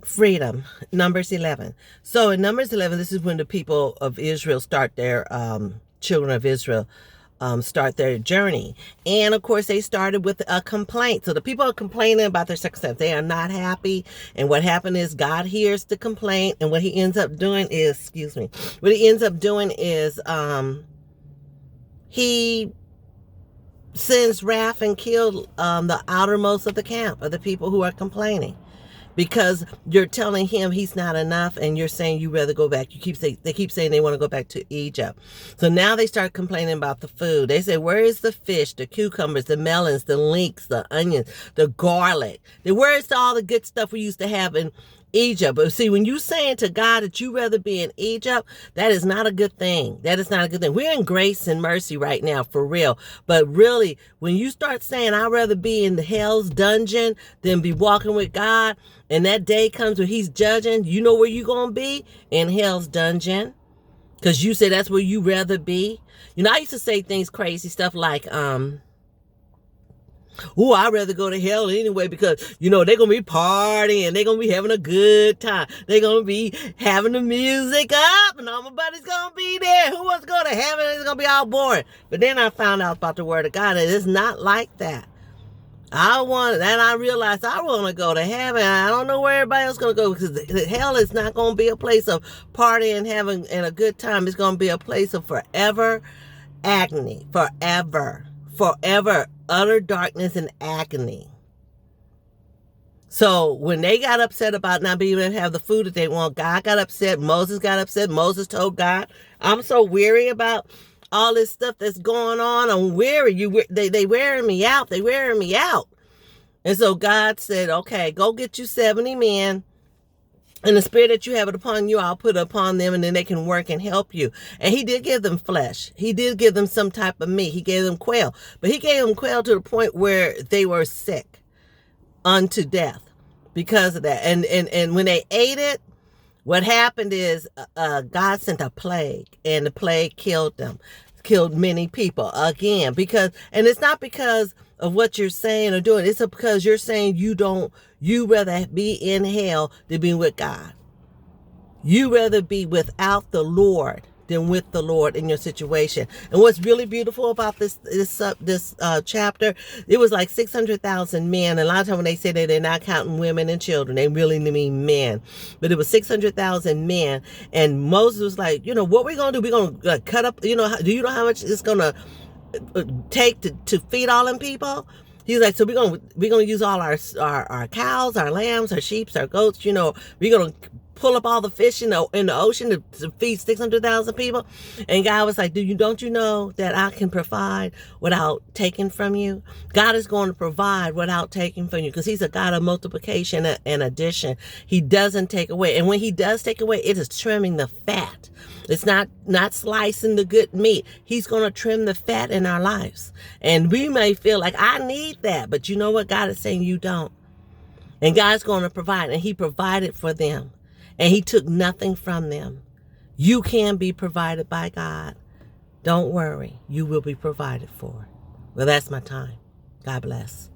freedom. Numbers 11. So in Numbers 11, this is when the people of Israel start their, children of Israel, start their journey. And of course, they started with a complaint. So the people are complaining about their circumstance. They are not happy. And what happened is God hears the complaint. And what he ends up doing is, he sends wrath and kills the outermost of the camp of the people who are complaining. Because you're telling him he's not enough, and you're saying you rather go back. They keep saying they want to go back to Egypt. So now they start complaining about the food. They say, where is the fish, the cucumbers, the melons, the leeks, the onions, the garlic? Where is all the good stuff we used to have in Egypt? But see, when you're saying to God that you rather be in Egypt, that is not a good thing. That is not a good thing. We're in grace and mercy right now, for real. But really, when you start saying, I'd rather be in the hell's dungeon than be walking with God, and that day comes when he's judging, you know where you're going to be? In hell's dungeon. Because you say that's where you rather be. You know, I used to say things, crazy stuff like, oh, I'd rather go to hell anyway because, you know, they're going to be partying. They're going to be having a good time. They're going to be having the music up and all my buddies going to be there. Who wants to go to heaven? It's going to be all boring. But then I found out about the word of God, and it's not like that. I realized I want to go to heaven. I don't know where everybody else is going to go, because hell is not going to be a place of partying, having, and a good time. It's going to be a place of forever agony, forever, utter darkness and agony. So when they got upset about not being able to have the food that they want, God got upset. Moses got upset. Moses told God, I'm so weary about all this stuff that's going on. I'm weary. They wearing me out. They wearing me out. And so God said, okay, go get you 70 men. And the spirit that you have it upon you, I'll put it upon them, and then they can work and help you. And he did give them flesh. He did give them some type of meat. He gave them quail. But he gave them quail to the point where they were sick unto death because of that. And when they ate it, what happened is God sent a plague, and the plague killed them, killed many people again. And it's not because of what you're saying or doing. It's because you're saying you rather be in hell than be with God. You rather be without the Lord than with the Lord in your situation. And what's really beautiful about this chapter, it was like 600,000 men. And a lot of times when they say that, they're not counting women and children, they really mean men. But it was 600,000 men. And Moses was like, you know, what we're going to do, we're going to cut up, you know, do you know how much it's going to take to feed all them people? He's like, so we're gonna use all our cows, our lambs, our sheep, our goats. You know, we're gonna pull up all the fish in the ocean to feed 600,000 people. And God was like, don't you know that I can provide without taking from you? God is going to provide without taking from you, because he's a God of multiplication and addition. He doesn't take away. And when he does take away, it is trimming the fat. It's not slicing the good meat. He's going to trim the fat in our lives. And we may feel like, I need that. But you know what? God is saying you don't. And God's going to provide. And he provided for them. And he took nothing from them. You can be provided by God. Don't worry. You will be provided for. Well, that's my time. God bless.